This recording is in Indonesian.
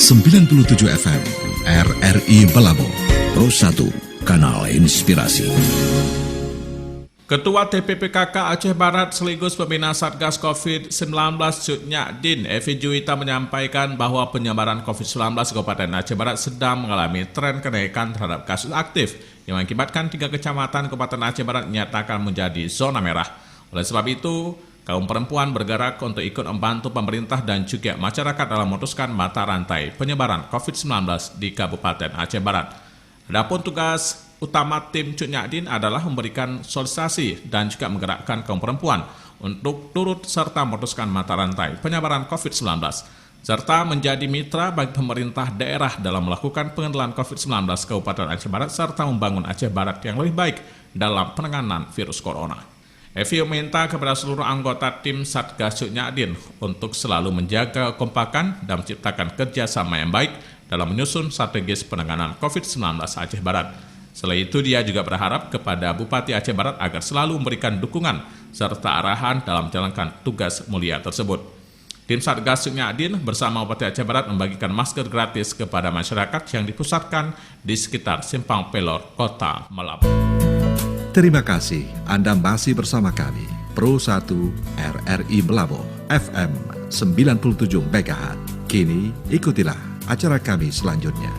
97 FM RRI Balabu, Pro 1, Kanal Inspirasi. Ketua TPPKK Aceh Barat sekaligus pembina Satgas COVID-19 Cut Nyadin Evi Juwita menyampaikan bahwa penyebaran COVID-19 di Kabupaten Aceh Barat sedang mengalami tren kenaikan terhadap kasus aktif yang mengakibatkan 3 kecamatan Kabupaten Aceh Barat dinyatakan menjadi zona merah. Oleh sebab itu, kaum perempuan bergerak untuk ikut membantu pemerintah dan juga masyarakat dalam memutuskan mata rantai penyebaran COVID-19 di Kabupaten Aceh Barat. Adapun tugas utama tim Cut Nyadin adalah memberikan sosialisasi dan juga menggerakkan kaum perempuan untuk turut serta memutuskan mata rantai penyebaran COVID-19, serta menjadi mitra bagi pemerintah daerah dalam melakukan pengendalian COVID-19 Kabupaten Aceh Barat serta membangun Aceh Barat yang lebih baik dalam penanganan virus corona. Evi meminta kepada seluruh anggota tim Satgas Cut Nyadin untuk selalu menjaga kekompakan dan menciptakan kerjasama yang baik dalam menyusun strategis penanganan COVID-19 Aceh Barat. Selain itu, dia juga berharap kepada Bupati Aceh Barat agar selalu memberikan dukungan serta arahan dalam menjalankan tugas mulia tersebut. Tim Satgas Cut Nyadin bersama Bupati Aceh Barat membagikan masker gratis kepada masyarakat yang dipusatkan di sekitar Simpang Pelor, Kota Melabu. Terima kasih Anda masih bersama kami, Pro 1 RRI Balabu, FM 97 MHz. Kini ikutilah acara kami selanjutnya.